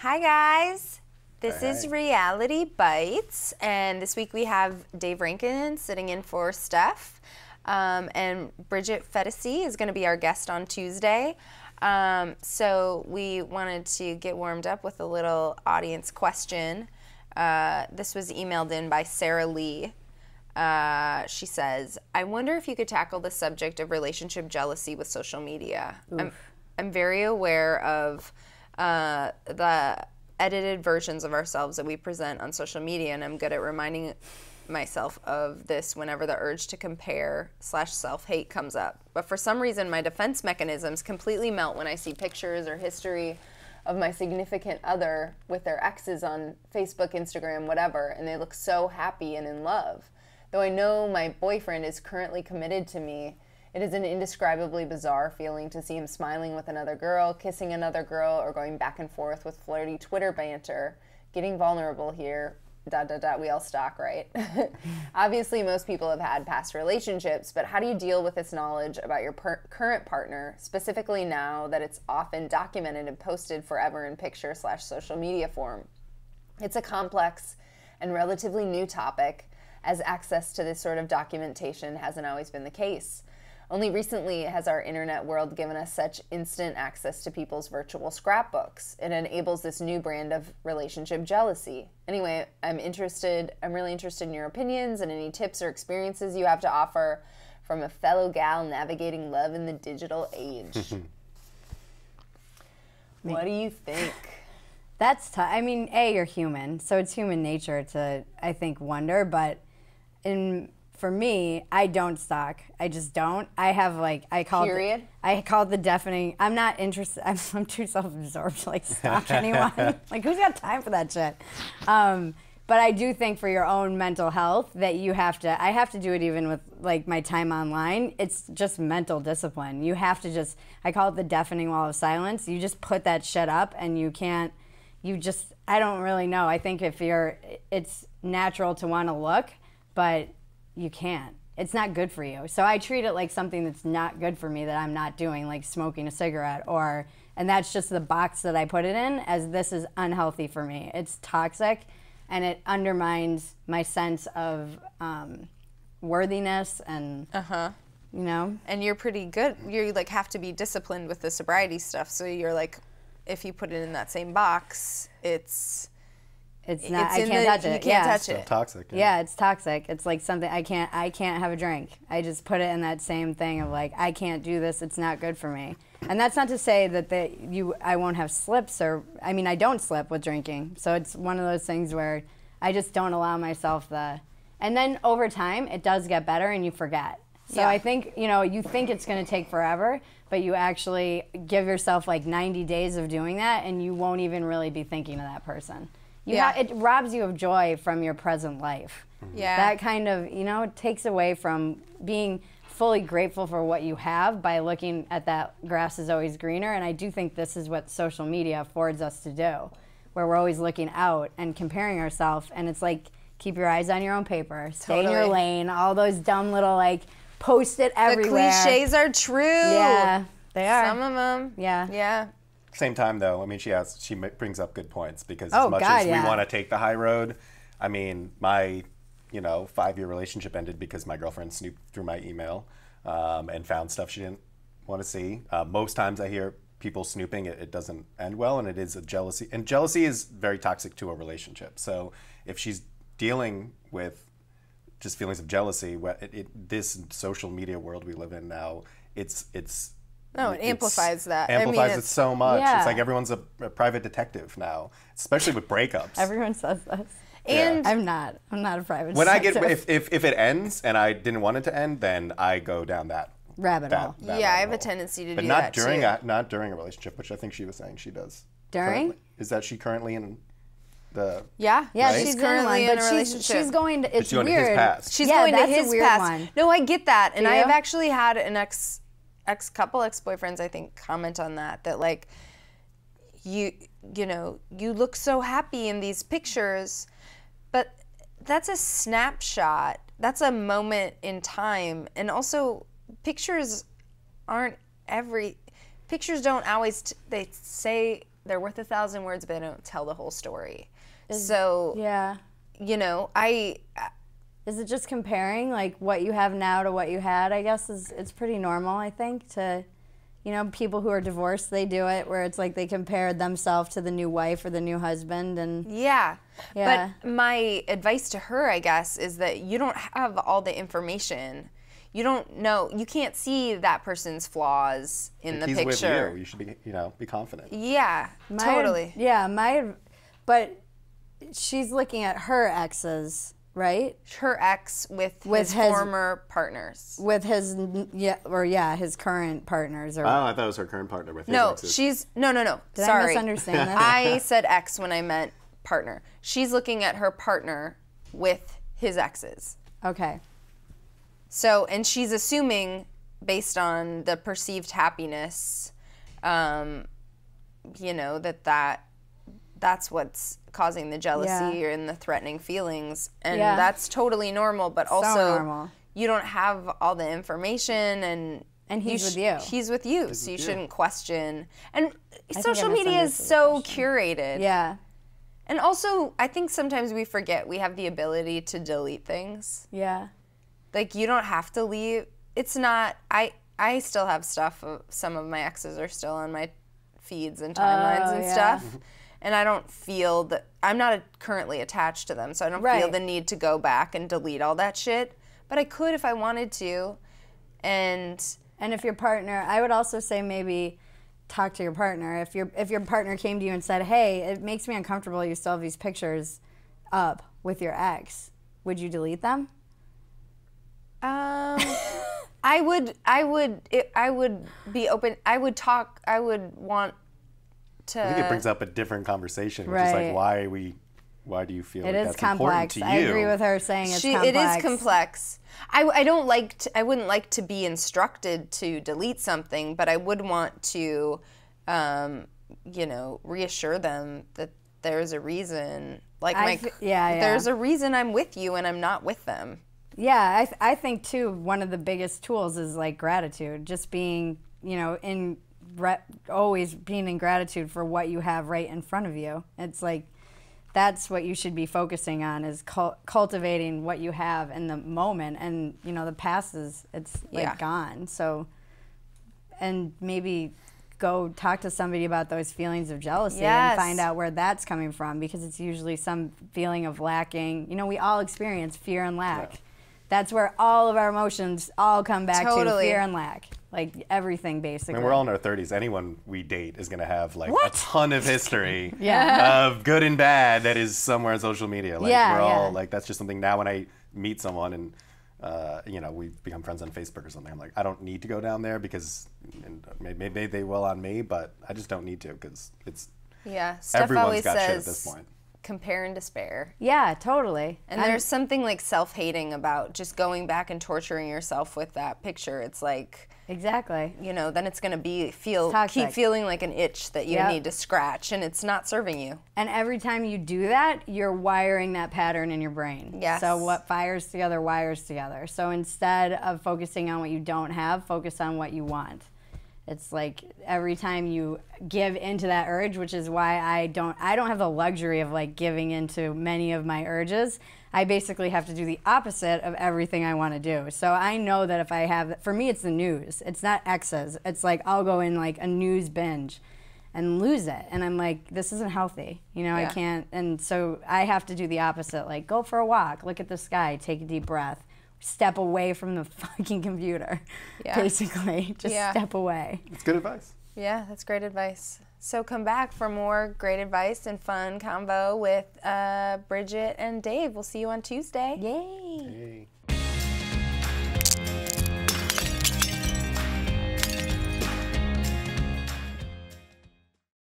Hi guys, this Hi. is Reality Bites, and this week we have Dave Rankin sitting in for Steph, and Bridget Fetisi is going to be our guest on Tuesday. So we wanted to get warmed up with a little audience question. This was emailed in by Sarah Lee. She says, I wonder if you could tackle the subject of relationship jealousy with social media. I'm very aware of the edited versions of ourselves that we present on social media, and I'm good at reminding myself of this whenever the urge to compare / self-hate comes up. But for some reason, my defense mechanisms completely melt when I see pictures or history of my significant other with their exes on Facebook, Instagram, whatever, and they look so happy and in love. Though I know my boyfriend is currently committed to me, it is an indescribably bizarre feeling to see him smiling with another girl, kissing another girl, or going back and forth with flirty Twitter banter. Getting vulnerable here. ... We all stalk, right? Obviously, most people have had past relationships, but how do you deal with this knowledge about your current partner, specifically now that it's often documented and posted forever in picture / social media form? It's a complex and relatively new topic, as access to this sort of documentation hasn't always been the case. Only recently has our internet world given us such instant access to people's virtual scrapbooks. It enables this new brand of relationship jealousy. Anyway, I'm really interested in your opinions and any tips or experiences you have to offer from a fellow gal navigating love in the digital age. What do you think? That's tough. I mean, you're human, so it's human nature to, I think, wonder, but for me, I don't stalk. I just don't. I have I call it the deafening. I'm not interested. I'm too self-absorbed to stalk anyone. Who's got time for that shit? But I do think for your own mental health that I have to do it even with my time online. It's just mental discipline. You have to I call it the deafening wall of silence. You just put that shit up and I don't really know. I think it's natural to want to look, but you can't. It's not good for you. So I treat it like something that's not good for me that I'm not doing, like smoking a cigarette, and that's just the box that I put it in, as this is unhealthy for me. It's toxic, and it undermines my sense of worthiness and, you know. And you're pretty good. You have to be disciplined with the sobriety stuff. So you're if you put it in that same box, it's not. I can't touch it. You can't touch it. It's toxic. Yeah, it's toxic. It's like something I can't have a drink. I just put it in that same thing of I can't do this. It's not good for me. And that's not to say that I won't have slips I don't slip with drinking. So it's one of those things where I just don't allow myself and then over time it does get better and you forget. So I think, you think it's going to take forever, but you actually give yourself 90 days of doing that and you won't even really be thinking of that person. It robs you of joy from your present life. Yeah. That kind of, it takes away from being fully grateful for what you have by looking at that grass is always greener. And I do think this is what social media affords us to do, where we're always looking out and comparing ourselves. And it's keep your eyes on your own paper, stay in your lane, all those dumb little post it everywhere. The cliches are true. Yeah, they are. Some of them. Yeah. Yeah. Same time, though, I mean, she brings up good points, because as much as we want to take the high road, I mean, my 5-year relationship ended because my girlfriend snooped through my email and found stuff she didn't want to see. Most times I hear people snooping, it doesn't end well, and it is a jealousy. And jealousy is very toxic to a relationship. So if she's dealing with just feelings of jealousy, this social media world we live in now, No, it amplifies that. Amplifies it so much. Yeah. It's like everyone's a private detective now, especially with breakups. Everyone says this. And I'm not a private When detective. if it ends and I didn't want it to end, then I go down that rabbit hole. I have a tendency to but do not that during too. not during a relationship, which I think she was saying she does. During? Currently. Is that she currently in the? Yeah, Yeah, she's she's currently in a relationship. She's going to. It's going to weird. his past. She's Yeah, going to that's a his weird past. one. No, I get that, and Do I have you? actually had an couple ex-boyfriends, I think, comment on that you look so happy in these pictures, but that's a snapshot. That's a moment in time, and also pictures don't always they say they're worth 1,000 words, but they don't tell the whole story. So, you know, Is it just comparing, like, what you have now to what you had, I guess, it's pretty normal, I think, to, you know, people who are divorced, they do it, where it's like they compare themselves to the new wife or the new husband, and... Yeah. But my advice to her, I guess, is that you don't have all the information. You don't know, you can't see that person's flaws in the picture. He's with you. You should be, you know, be confident. Yeah, totally. But she's looking at her exes, right? Her ex with his former partners. With his, his current partners. Or, I thought it was her current partner with his exes. No. Did Sorry. I misunderstand that? I said ex when I meant partner. She's looking at her partner with his exes. Okay. So, and she's assuming, based on the perceived happiness, you know, that's what's causing the jealousy and the threatening feelings. And that's totally normal, but also normal. You don't have all the information, and he's with you. He's with you, so you shouldn't question. And social media is so curated. Yeah. And also, I think sometimes we forget we have the ability to delete things. Yeah. Like, you don't have to leave. It's not, I still have stuff. Some of my exes are still on my feeds and timelines and stuff. And I don't feel that, I'm not currently attached to them, so I don't feel the need to go back and delete all that shit. But I could if I wanted to. And if your partner, I would also say maybe talk to your partner. If your partner came to you and said, hey, it makes me uncomfortable you still have these pictures up with your ex, would you delete them? I would be open. I would talk. I would want to. I think it brings up a different conversation, which is like, why do you feel like that's important to you? I agree with her saying it's complex. It is complex. I wouldn't like to be instructed to delete something, but I would want to, you know, reassure them that there's a reason. Like there's a reason I'm with you and I'm not with them. Yeah, I think too, one of the biggest tools is like gratitude, just being, you know, always being in gratitude for what you have right in front of you. It's like, that's what you should be focusing on, is cultivating what you have in the moment. And, you know, the past it's like gone. So, and maybe go talk to somebody about those feelings of jealousy and find out where that's coming from, because it's usually some feeling of lacking. You know, we all experience fear and lack. Yeah. That's where all of our emotions all come back to, fear and lack. Like everything, basically. I mean, we're all in our 30s. Anyone we date is going to have like a ton of history of good and bad that is somewhere on social media. Like we're all like, that's just something now when I meet someone and, you know, we become friends on Facebook or something. I'm like, I don't need to go down there because maybe they will on me, but I just don't need to because it's Steph always got says, shit at this point. Compare and despair. Yeah, totally. And there's something like self-hating about just going back and torturing yourself with that picture. It's like, exactly. You know, then it's going to keep feeling like an itch that you need to scratch, and it's not serving you. And every time you do that, you're wiring that pattern in your brain. Yes. So what fires together wires together. So instead of focusing on what you don't have, focus on what you want. It's like every time you give into that urge, which is why I don't have the luxury of like giving into many of my urges. I basically have to do the opposite of everything I want to do. So I know that if I have, for me it's the news. It's not exes. It's like I'll go in like a news binge and lose it. And I'm like, this isn't healthy. You know, I can't. And so I have to do the opposite. Like go for a walk, look at the sky, take a deep breath. Step away from the fucking computer, basically. Just step away. It's good advice. Yeah, that's great advice. So come back for more great advice and fun combo with Bridget and Dave. We'll see you on Tuesday. Yay.